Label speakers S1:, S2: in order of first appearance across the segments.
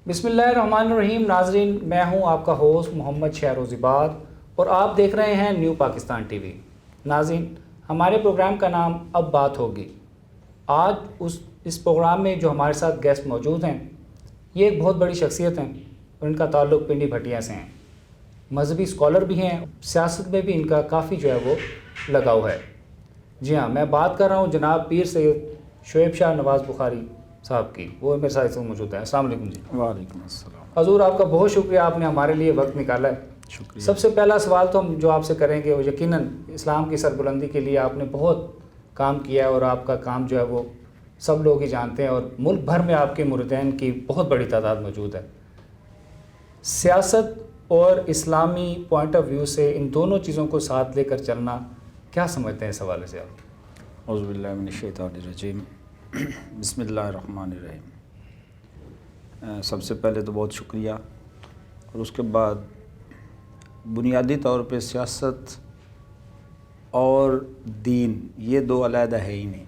S1: بسم اللہ الرحمن الرحیم. ناظرین، میں ہوں آپ کا ہوسٹ محمد شہروز عباد اور آپ دیکھ رہے ہیں نیو پاکستان ٹی وی. ناظرین، ہمارے پروگرام کا نام اب بات ہوگی. آج اس پروگرام میں جو ہمارے ساتھ گیسٹ موجود ہیں یہ ایک بہت بڑی شخصیت ہیں اور ان کا تعلق پنڈی بھٹیا سے ہیں. مذہبی اسکالر بھی ہیں، سیاست میں بھی ان کا کافی جو ہے وہ لگاؤ ہے. جی ہاں، میں بات کر رہا ہوں جناب پیر سید شعیب شاہ نواز بخاری صاحب کی. وہ میرے ساتھ موجود ہیں. السلام علیکم جی.
S2: وعلیکم السلام.
S1: حضور، آپ کا بہت شکریہ، آپ نے ہمارے لیے وقت نکالا ہے.
S2: شکریہ.
S1: سب سے پہلا سوال تو ہم جو آپ سے کریں گے وہ یقیناً اسلام کی سربلندی کے لیے آپ نے بہت کام کیا ہے اور آپ کا کام جو ہے وہ سب لوگ ہی جانتے ہیں اور ملک بھر میں آپ کے مریدین کی بہت بڑی تعداد موجود ہے. سیاست اور اسلامی پوائنٹ آف ویو سے ان دونوں چیزوں کو ساتھ لے کر چلنا کیا سمجھتے ہیں اس حوالے سے آپ؟
S2: اعوذ باللہ من الشیطان الرجیم. بسم اللہ الرحمن الرحیم. سب سے پہلے تو بہت شکریہ، اور اس کے بعد بنیادی طور پہ سیاست اور دین یہ دو علیحدہ ہے ہی نہیں،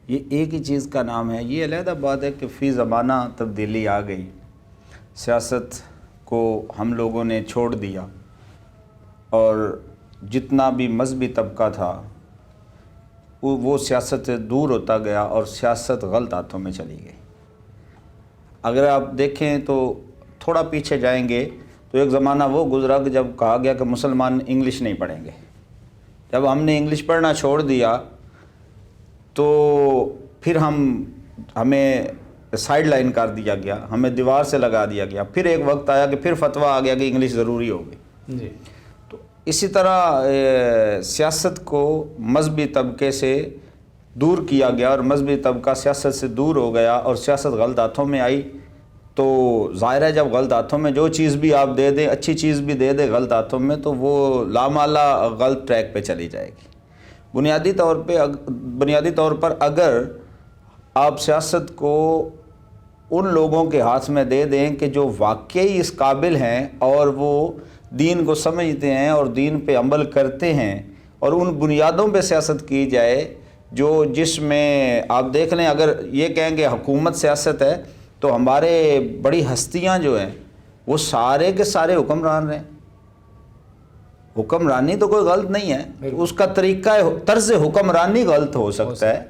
S2: یہ ایک ہی چیز کا نام ہے. یہ علیحدہ بات ہے کہ فی زمانہ تبدیلی آ گئی، سیاست کو ہم لوگوں نے چھوڑ دیا اور جتنا بھی مذہبی طبقہ تھا وہ سیاست سے دور ہوتا گیا اور سیاست غلط ہاتھوں میں چلی گئی. اگر آپ دیکھیں تو تھوڑا پیچھے جائیں گے تو ایک زمانہ وہ گزرا کہ جب کہا گیا کہ مسلمان انگلش نہیں پڑھیں گے. جب ہم نے انگلش پڑھنا چھوڑ دیا تو پھر ہمیں سائیڈ لائن کر دیا گیا، ہمیں دیوار سے لگا دیا گیا. پھر ایک وقت آیا کہ پھر فتویٰ آ گیا کہ انگلش ضروری ہوگی.
S1: جی.
S2: تو اسی طرح سیاست کو مذہبی طبقے سے دور کیا گیا اور مذہبی طبقہ سیاست سے دور ہو گیا اور سیاست غلط ہاتھوں میں آئی. تو ظاہر ہے جب غلط ہاتھوں میں جو چیز بھی آپ دے دیں، اچھی چیز بھی دے دیں غلط ہاتھوں میں، تو وہ لامالا غلط ٹریک پہ چلی جائے گی. بنیادی طور پر اگر آپ سیاست کو ان لوگوں کے ہاتھ میں دے دیں کہ جو واقعی اس قابل ہیں اور وہ دین کو سمجھتے ہیں اور دین پہ عمل کرتے ہیں، اور ان بنیادوں پہ سیاست کی جائے جس میں آپ دیکھ لیں، اگر یہ کہیں کہ حکومت سیاست ہے تو ہمارے بڑی ہستیاں جو ہیں وہ سارے کے سارے حکمران رہیں. حکمرانی تو کوئی غلط نہیں ہے، اس کا طریقہ طرز حکمرانی غلط ہو سکتا ہے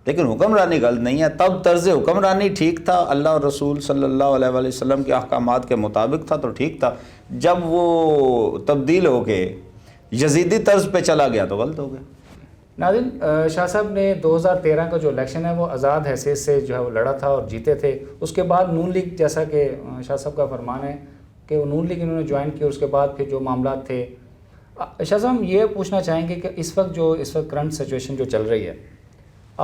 S2: لیکن حکمرانی غلط نہیں ہے. تب طرز حکمرانی ٹھیک تھا، اللہ اور رسول صلی اللہ علیہ وآلہ وسلم کے احکامات کے مطابق تھا تو ٹھیک تھا. جب وہ تبدیل ہو کے یزیدی طرز پہ چلا گیا تو غلط ہو گیا.
S1: ناظرین، شاہ صاحب نے 2013 کا جو الیکشن ہے وہ آزاد حیثیت سے جو ہے وہ لڑا تھا اور جیتے تھے. اس کے بعد نون لیگ، جیسا کہ شاہ صاحب کا فرمان ہے کہ وہ نون لیگ انہوں نے جوائن کی، اور اس کے بعد پھر جو معاملات تھے. شاہ صاحب ہم یہ پوچھنا چاہیں گے کہ اس وقت کرنٹ سچویشن جو چل رہی ہے،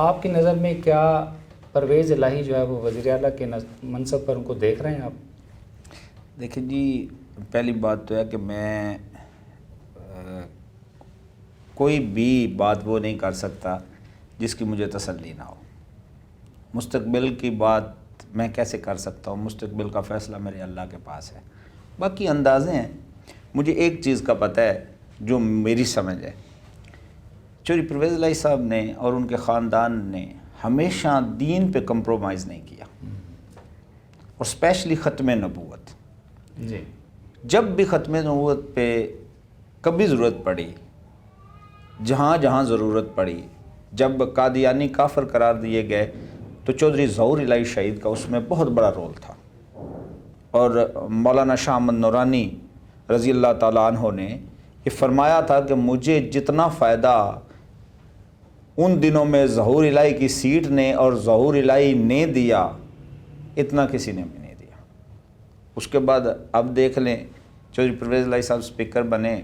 S1: آپ کی نظر میں کیا پرویز الہی جو ہے وہ وزیر اعلیٰ کے منصب پر ان کو دیکھ رہے ہیں آپ؟
S2: دیکھیں جی، پہلی بات تو ہے کہ میں کوئی بھی بات وہ نہیں کر سکتا جس کی مجھے تسلی نہ ہو. مستقبل کی بات میں کیسے کر سکتا ہوں؟ مستقبل کا فیصلہ میرے اللہ کے پاس ہے. باقی اندازے ہیں. مجھے ایک چیز کا پتہ ہے جو میری سمجھ ہے، چوہدری پرویز الہی صاحب نے اور ان کے خاندان نے ہمیشہ دین پہ کمپرومائز نہیں کیا، اور اسپیشلی ختم نبوت.
S1: جی.
S2: جب بھی ختم نبوت پہ کبھی ضرورت پڑی، جہاں جہاں ضرورت پڑی، جب قادیانی کافر قرار دیے گئے تو چودھری ظہور الہی شہید کا اس میں بہت بڑا رول تھا. اور مولانا شاہ احمد نورانی رضی اللہ تعالیٰ عنہ نے یہ فرمایا تھا کہ مجھے جتنا فائدہ ان دنوں میں ظہور الہی کی سیٹ نے اور ظہور الہی نے دیا، اتنا کسی نے بھی نہیں دیا. اس کے بعد اب دیکھ لیں، چودھری پرویز الہی صاحب اسپیکر بنے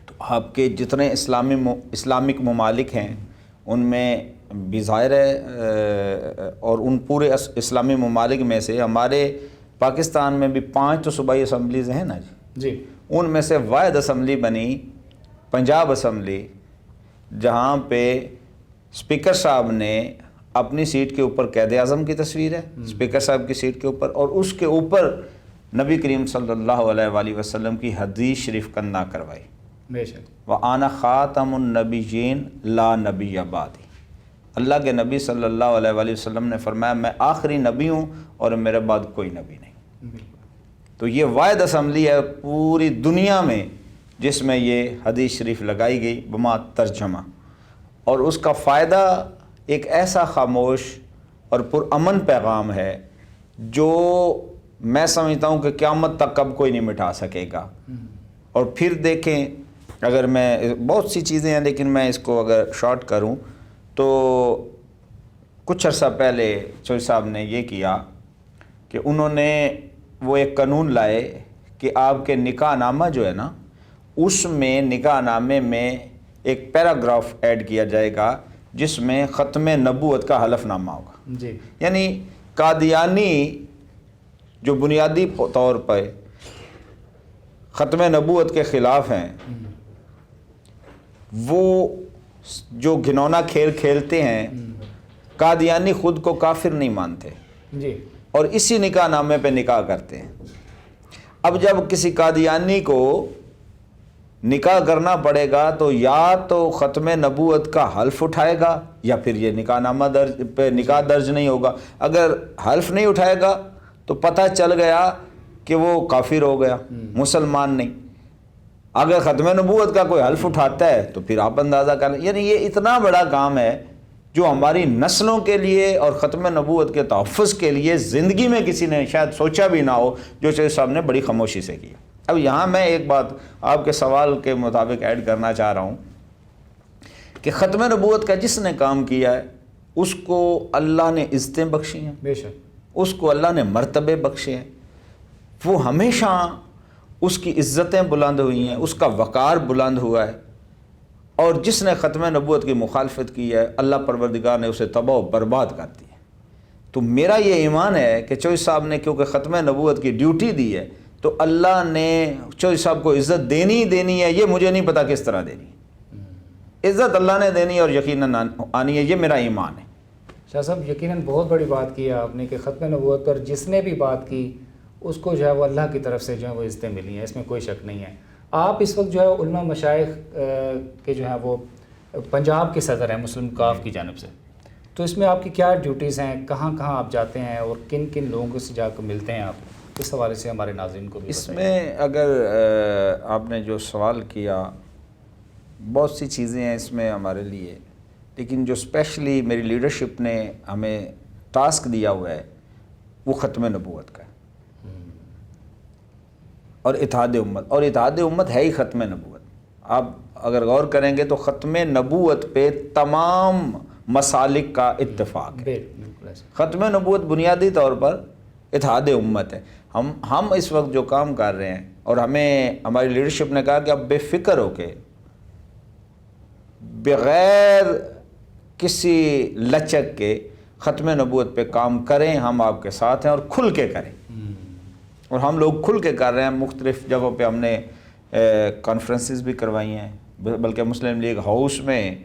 S2: تو آپ کے جتنے اسلامک ممالک ہیں ان میں بھی ظاہر ہے، اور ان پورے اسلامی ممالک میں سے ہمارے پاکستان میں بھی 5 تو صوبائی اسمبلیز ہیں نا
S1: جی.
S2: ان میں سے واحد اسمبلی بنی پنجاب اسمبلی، جہاں پہ اسپیکر صاحب نے اپنی سیٹ کے اوپر قائد اعظم کی تصویر ہے، اسپیکر صاحب کی سیٹ کے اوپر، اور اس کے اوپر نبی کریم صلی اللہ علیہ وآلہ وسلم کی حدیث شریف کندہ کروائی.
S1: بے شک.
S2: وَأَنَا خَاتَمُ النَّبِيِّينَ لَا نَبِيَّ بَعْدِي. اللہ کے نبی صلی اللہ علیہ وآلہ وسلم نے فرمایا میں آخری نبی ہوں اور میرے بعد کوئی نبی نہیں۔ تو یہ واحد اسمبلی ہے پوری دنیا میں جس میں یہ حدیث شریف لگائی گئی بما ترجمہ، اور اس کا فائدہ ایک ایسا خاموش اور پرامن پیغام ہے جو میں سمجھتا ہوں کہ قیامت تک اب کوئی نہیں مٹا سکے گا۔ اور پھر دیکھیں، اگر میں بہت سی چیزیں ہیں لیکن میں اس کو اگر شارٹ کروں تو کچھ عرصہ پہلے چوہدری صاحب نے یہ کیا کہ انہوں نے وہ ایک قانون لائے کہ آپ کے نکاح نامہ جو ہے نا، اس میں نکاح نامے میں ایک پیراگراف ایڈ کیا جائے گا جس میں ختم نبوت کا حلف نامہ ہوگا۔
S1: جی،
S2: یعنی قادیانی جو بنیادی طور پر ختم نبوت کے خلاف ہیں، وہ جو گھنونا کھیل کھیلتے ہیں، قادیانی خود کو کافر نہیں مانتے
S1: جی،
S2: اور اسی نکاح نامے پہ نکاح کرتے ہیں۔ اب جب کسی قادیانی کو نکاح کرنا پڑے گا تو یا تو ختم نبوت کا حلف اٹھائے گا یا پھر یہ نکاح نامہ نکاح درج نہیں ہوگا۔ اگر حلف نہیں اٹھائے گا تو پتہ چل گیا کہ وہ کافر ہو گیا، مسلمان نہیں۔ اگر ختم نبوت کا کوئی حلف اٹھاتا ہے تو پھر آپ اندازہ کر لیں، یعنی یہ اتنا بڑا کام ہے جو ہماری نسلوں کے لیے اور ختم نبوت کے تحفظ کے لیے زندگی میں کسی نے شاید سوچا بھی نہ ہو، جو چوہدری صاحب نے بڑی خاموشی سے کیا۔ اب یہاں میں ایک بات آپ کے سوال کے مطابق ایڈ کرنا چاہ رہا ہوں کہ ختم نبوت کا جس نے کام کیا ہے اس کو اللہ نے عزتیں بخشی ہیں،
S1: بے شک،
S2: اس کو اللہ نے مرتبے بخشے ہیں، وہ ہمیشہ اس کی عزتیں بلند ہوئی ہیں، اس کا وقار بلند ہوا ہے، اور جس نے ختم نبوت کی مخالفت کی ہے اللہ پروردگار نے اسے تباہ و برباد کر دیا۔ تو میرا یہ ایمان ہے کہ چوہدری صاحب نے کیونکہ ختم نبوت کی ڈیوٹی دی ہے تو اللہ نے چوہدری صاحب کو عزت دینی ہی دینی ہے، یہ مجھے نہیں پتا کس طرح دینی ہے، عزت اللہ نے دینی ہے اور یقیناً آنی ہے، یہ میرا ایمان ہے۔
S1: شاہ صاحب یقیناً بہت بڑی بات کی ہے آپ نے کہ ختم نبوت پر جس نے بھی بات کی اس کو جو ہے وہ اللہ کی طرف سے جو ہے وہ عزتیں ملی ہیں، اس میں کوئی شک نہیں ہے۔ آپ اس وقت جو ہے علماء مشائخ کے جو ہے وہ پنجاب کے صدر ہیں مسلم کاف کی جانب سے، تو اس میں آپ کی کیا ڈیوٹیز ہیں، کہاں کہاں آپ جاتے ہیں اور کن کن لوگوں سے جا کر ملتے ہیں آپ؟ اس حوالے سے ہمارے ناظرین کو بھی
S2: اس
S1: بتائیے۔
S2: میں اگر آپ نے جو سوال کیا، بہت سی چیزیں ہیں اس میں ہمارے لیے، لیکن جو اسپیشلی میری لیڈرشپ نے ہمیں ٹاسک دیا ہوا ہے وہ ختم نبوت کا ہے اور اتحاد امت، اور اتحاد امت ہے ہی ختم نبوت۔ آپ اگر غور کریں گے تو ختم نبوت پہ تمام مسالک کا اتفاق ہے۔
S1: بالکل ایسے۔
S2: ختم نبوت بنیادی طور پر اتحاد امت ہے۔ ہم اس وقت جو کام کر رہے ہیں اور ہمیں ہماری لیڈرشپ نے کہا کہ اب بے فکر ہو کے بغیر کسی لچک کے ختم نبوت پہ کام کریں، ہم آپ کے ساتھ ہیں اور کھل کے کریں، اور ہم لوگ کھل کے کر رہے ہیں۔ مختلف جگہوں پہ ہم نے کانفرنسز بھی کروائی ہیں، بلکہ مسلم لیگ ہاؤس میں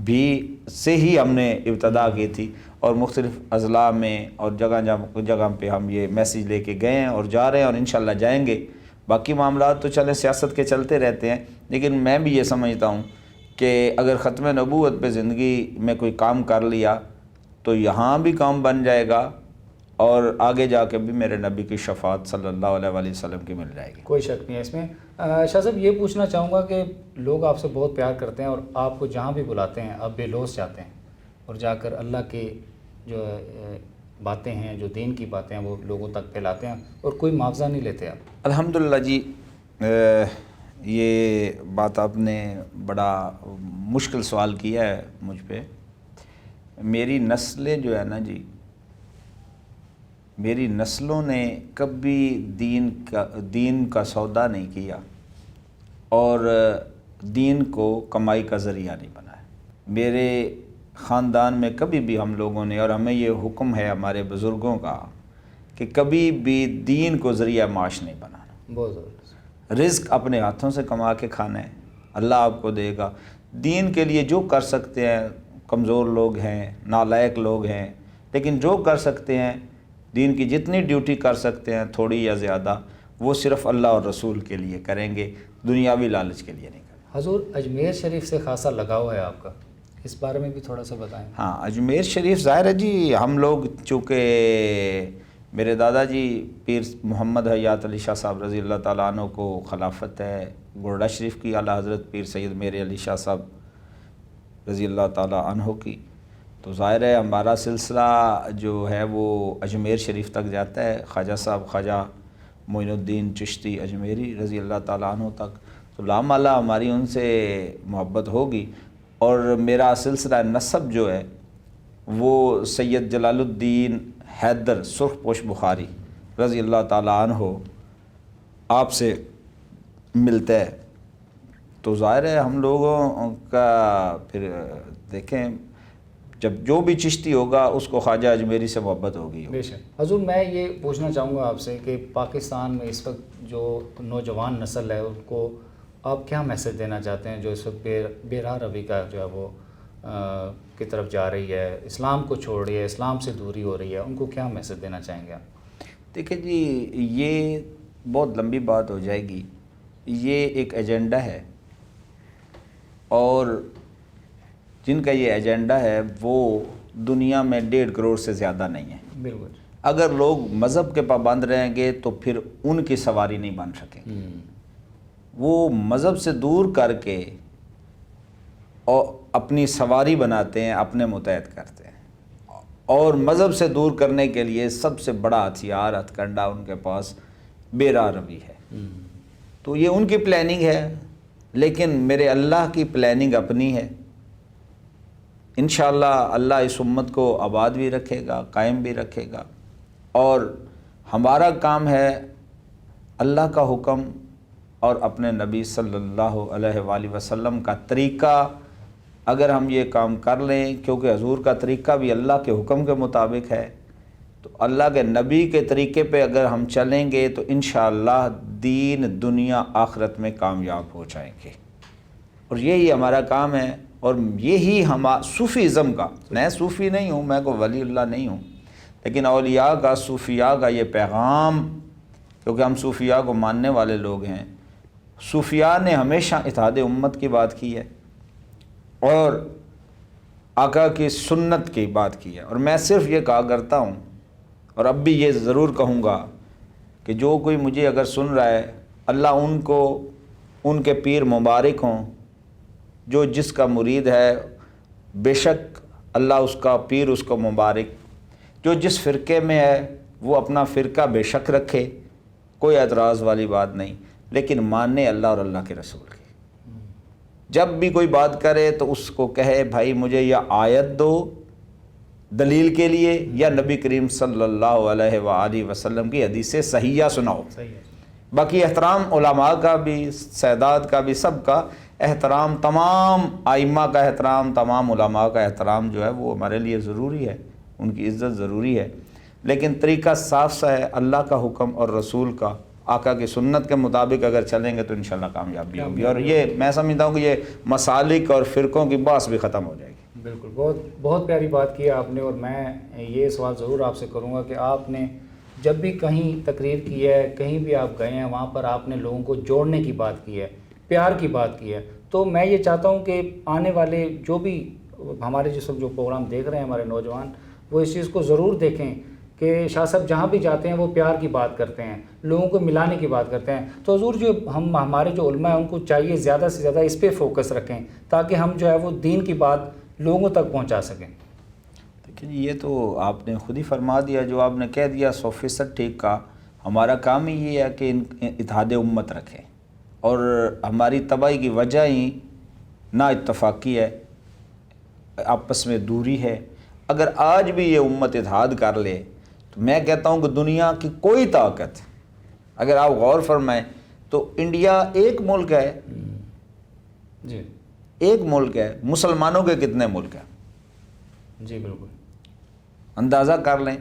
S2: بھی سے ہی ہم نے ابتدا کی تھی، اور مختلف اضلاع میں اور جگہ پہ ہم یہ میسیج لے کے گئے ہیں اور جا رہے ہیں اور انشاءاللہ جائیں گے۔ باقی معاملات تو چلیں سیاست کے چلتے رہتے ہیں، لیکن میں بھی یہ سمجھتا ہوں کہ اگر ختم نبوت پہ زندگی میں کوئی کام کر لیا تو یہاں بھی کام بن جائے گا اور آگے جا کے بھی میرے نبی کی شفاعت صلی اللہ علیہ وآلہ وسلم کی مل جائے گی۔
S1: کوئی شک نہیں ہے اس میں۔ شاہ صاحب یہ پوچھنا چاہوں گا کہ لوگ آپ سے بہت پیار کرتے ہیں اور آپ کو جہاں بھی بلاتے ہیں آپ بے لوث جاتے ہیں اور جا کر اللہ کی جو باتیں ہیں، جو دین کی باتیں ہیں وہ لوگوں تک پھیلاتے ہیں اور کوئی معاوضہ نہیں لیتے آپ۔
S2: الحمدللہ جی، یہ بات آپ نے بڑا مشکل سوال کیا ہے مجھ پہ۔ میری نسلیں جو ہے نا جی، میری نسلوں نے کبھی دین کا سودا نہیں کیا اور دین کو کمائی کا ذریعہ نہیں بنایا۔ میرے خاندان میں کبھی بھی ہم لوگوں نے، اور ہمیں یہ حکم ہے ہمارے بزرگوں کا کہ کبھی بھی دین کو ذریعہ معاش نہیں بنانا۔
S1: بہت زبردست۔
S2: رزق اپنے ہاتھوں سے کما کے کھانا ہے، اللہ آپ کو دے گا۔ دین کے لیے جو کر سکتے ہیں، کمزور لوگ ہیں، نالائق لوگ ہیں، لیکن جو کر سکتے ہیں، دین کی جتنی ڈیوٹی کر سکتے ہیں تھوڑی یا زیادہ، وہ صرف اللہ اور رسول کے لیے کریں گے، دنیاوی لالچ کے لیے نہیں کریں گے۔
S1: حضور اجمیر شریف سے خاصا لگاؤ ہے آپ کا، اس بارے میں بھی تھوڑا سا بتائیں.
S2: ہاں اجمیر شریف ظاہر ہے جی، ہم لوگ چونکہ میرے دادا جی پیر محمد حیات علی شاہ صاحب رضی اللہ تعالیٰ عنہ کو خلافت ہے گورڈا شریف کی، اعلیٰ حضرت پیر سید میرے علی شاہ صاحب رضی اللہ تعالیٰ عنہ کی، تو ظاہر ہے ہمارا سلسلہ جو ہے وہ اجمیر شریف تک جاتا ہے، خواجہ صاحب خواجہ معین الدین چشتی اجمیری رضی اللہ تعالیٰ عنہ تک، تو لامحالہ ہماری ان سے محبت ہوگی. اور میرا سلسلہ نسب جو ہے وہ سید جلال الدین حیدر سرخ پوش بخاری رضی اللہ تعالیٰ عنہ آپ سے ملتا ہے. تو ظاہر ہے ہم لوگوں کا پھر دیکھیں جب جو بھی چشتی ہوگا اس کو خواجہ اجمیری سے محبت ہوگی.
S1: بے شک. حضور میں یہ پوچھنا چاہوں گا آپ سے کہ پاکستان میں اس وقت جو نوجوان نسل ہے ان کو آپ کیا میسج دینا چاہتے ہیں جو اس وقت بے راہ روی کا جو ہے وہ کی طرف جا رہی ہے، اسلام کو چھوڑ رہی ہے، اسلام سے دوری ہو رہی ہے، ان کو کیا میسج دینا چاہیں گے آپ؟
S2: دیکھیں جی یہ بہت لمبی بات ہو جائے گی، یہ ایک ایجنڈا ہے اور جن کا یہ ایجنڈا ہے وہ دنیا میں 1.5 کروڑ سے زیادہ نہیں ہے.
S1: بالکل.
S2: اگر لوگ مذہب کے پابند رہیں گے تو پھر ان کی سواری نہیں بن سکیں گے. وہ مذہب سے دور کر کے اور اپنی سواری بناتے ہیں، اپنے متحد کرتے ہیں، اور مذہب سے دور کرنے کے لیے سب سے بڑا ہتھیار ہتھ کنڈا ان کے پاس بے راہ روی ہے. تو یہ ان کی پلاننگ ہے، لیکن میرے اللہ کی پلاننگ اپنی ہے. انشاءاللہ اللہ اس امت کو آباد بھی رکھے گا، قائم بھی رکھے گا، اور ہمارا کام ہے اللہ کا حکم اور اپنے نبی صلی اللہ علیہ وآلہ وسلم کا طریقہ اگر ہم یہ کام کر لیں، کیونکہ حضور کا طریقہ بھی اللہ کے حکم کے مطابق ہے، تو اللہ کے نبی کے طریقے پہ اگر ہم چلیں گے تو انشاءاللہ دین دنیا آخرت میں کامیاب ہو جائیں گے. اور یہی ہمارا کام ہے، اور یہی صوفیزم کا، میں صوفی نہیں ہوں، میں کوئی ولی اللہ نہیں ہوں، لیکن اولیاء کا صوفیاء کا یہ پیغام، کیونکہ ہم صوفیاء کو ماننے والے لوگ ہیں، صوفیاء نے ہمیشہ اتحاد امت کی بات کی ہے اور آقا کی سنت کی بات کی ہے. اور میں صرف یہ کہا کرتا ہوں اور اب بھی یہ ضرور کہوں گا کہ جو کوئی مجھے اگر سن رہا ہے، اللہ ان کو ان کے پیر مبارک ہوں، جو جس کا مرید ہے بے شک اللہ اس کا پیر اس کو مبارک، جو جس فرقے میں ہے وہ اپنا فرقہ بے شک رکھے، کوئی اعتراض والی بات نہیں، لیکن ماننے اللہ اور اللہ کے رسول کی. جب بھی کوئی بات کرے تو اس کو کہے بھائی مجھے یا آیت دو دلیل کے لیے یا نبی کریم صلی اللہ علیہ وآلہ وسلم کی حدیث صحیحہ سناؤ. باقی احترام علماء کا بھی، سادات کا بھی، سب کا احترام، تمام ائمہ کا احترام، تمام علماء کا احترام جو ہے وہ ہمارے لیے ضروری ہے، ان کی عزت ضروری ہے، لیکن طریقہ صاف سا ہے، اللہ کا حکم اور رسول کا، آقا کی سنت کے مطابق اگر چلیں گے تو انشاءاللہ کامیابی ہوگی. اور یہ میں سمجھتا ہوں کہ یہ مسالک اور فرقوں کی بحث بھی ختم ہو جائے گی.
S1: بالکل. بہت بہت پیاری بات کی آپ نے، اور میں یہ سوال ضرور آپ سے کروں گا کہ آپ نے جب بھی کہیں تقریر کی ہے، کہیں بھی آپ گئے ہیں، وہاں پر آپ نے لوگوں کو جوڑنے کی بات کی ہے، پیار کی بات کی ہے. تو میں یہ چاہتا ہوں کہ آنے والے جو بھی ہمارے جو پروگرام دیکھ رہے ہیں ہمارے نوجوان، وہ اس چیز کو ضرور دیکھیں کہ شاہ صاحب جہاں بھی جاتے ہیں وہ پیار کی بات کرتے ہیں، لوگوں کو ملانے کی بات کرتے ہیں. تو حضور جو ہمارے جو علماء ہیں ان کو چاہیے زیادہ سے زیادہ اس پہ فوکس رکھیں تاکہ ہم جو ہے وہ دین کی بات لوگوں تک پہنچا سکیں.
S2: دیکھیں یہ تو آپ نے خود ہی فرما دیا، جو آپ نے کہہ دیا 100% ٹھیک کا. ہمارا کام ہی یہ ہے کہ اتحاد امت رکھیں، اور ہماری تباہی کی وجہ ہی نا اتفاقی ہے، آپس میں دوری ہے. اگر آج بھی یہ امت اتحاد کر لے تو میں کہتا ہوں کہ دنیا کی کوئی طاقت، اگر آپ غور فرمائیں تو انڈیا ایک ملک ہے،
S1: جی
S2: ایک ملک ہے، مسلمانوں کے کتنے ملک ہیں؟
S1: جی بالکل
S2: اندازہ کر لیں.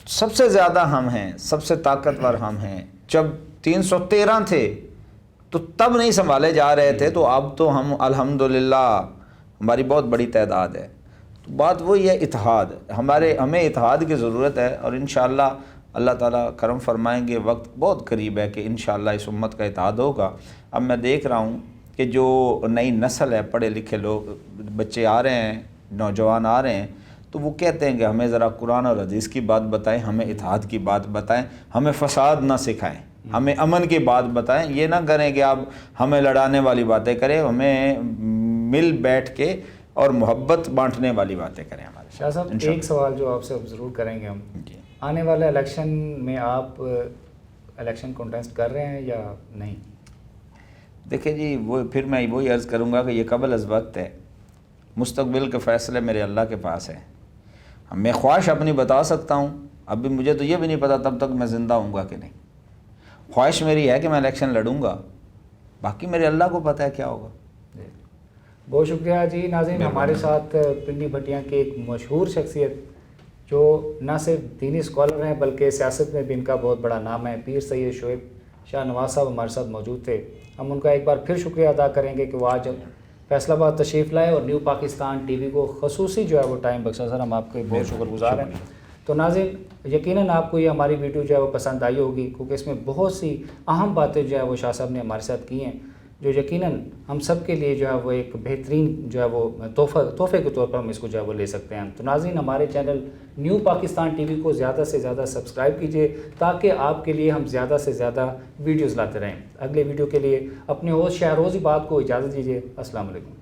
S2: سب سے زیادہ ہم ہیں، سب سے طاقتور ہم ہیں. جب 313 تھے تو تب نہیں سنبھالے جا رہے تھے، تو اب تو ہم الحمدللہ ہماری بہت بڑی تعداد ہے. تو بات وہی ہے، اتحاد. ہمیں اتحاد کی ضرورت ہے، اور انشاءاللہ اللہ تعالیٰ کرم فرمائیں گے. وقت بہت قریب ہے کہ انشاءاللہ اس امت کا اتحاد ہوگا. اب میں دیکھ رہا ہوں کہ جو نئی نسل ہے، پڑھے لکھے لوگ بچے آ رہے ہیں، نوجوان آ رہے ہیں، تو وہ کہتے ہیں کہ ہمیں ذرا قرآن اور حدیث کی بات بتائیں، ہمیں اتحاد کی بات بتائیں، ہمیں فساد نہ سکھائیں، ہمیں امن کی بات بتائیں. یہ نہ کریں کہ آپ ہمیں لڑانے والی باتیں کریں، ہمیں مل بیٹھ کے اور محبت بانٹنے والی باتیں کریں ہمارے
S1: شاہ صاحب. ایک سوال جو آپ سے ضرور کریں گے ہم،
S2: جی.
S1: آنے والے الیکشن میں آپ الیکشن کنٹیسٹ کر رہے ہیں یا نہیں؟
S2: دیکھیں جی، وہ پھر میں وہی عرض کروں گا کہ یہ قبل از وقت ہے، مستقبل کے فیصلے میرے اللہ کے پاس ہیں. میں خواہش اپنی بتا سکتا ہوں، ابھی مجھے تو یہ بھی نہیں پتا تب تک میں زندہ ہوں گا کہ نہیں. خواہش میری ہے کہ میں الیکشن لڑوں گا، باقی میرے اللہ کو پتہ ہے کیا ہوگا.
S1: بہت شکریہ جی. ناظرین، ہمارے ساتھ پنڈی بھٹیاں کے ایک مشہور شخصیت جو نہ صرف دینی اسکالر ہیں بلکہ سیاست میں بھی ان کا بہت بڑا نام ہے، پیر سید شعیب شاہ نواز صاحب ہمارے ساتھ موجود تھے. ہم ان کا ایک بار پھر شکریہ ادا کریں گے کہ وہ آج فیصل آباد تشریف لائے اور نیو پاکستان ٹی وی کو خصوصی جو ہے وہ ٹائم بخشا. سر ہم آپ کے بہت شکر گزار ہیں. تو ناظرین، یقیناً آپ کو یہ ہماری ویڈیو جو ہے وہ پسند آئی ہوگی، کیونکہ اس میں بہت سی اہم باتیں جو ہے وہ شاہ صاحب نے ہمارے ساتھ کی ہیں، جو یقیناً ہم سب کے لیے جو ہے وہ ایک بہترین جو ہے وہ تحفے کے طور پر ہم اس کو جو ہے وہ لے سکتے ہیں. تو ناظرین، ہمارے channel new Pakistan T V کو زیادہ سے زیادہ سبسکرائب کیجیے تاکہ آپ کے لیے ہم زیادہ سے زیادہ ویڈیوز لاتے رہیں. اگلے ویڈیو کے لیے اپنے ہوسٹ شہروز عباد کو اجازت دیجیے. السلام علیکم.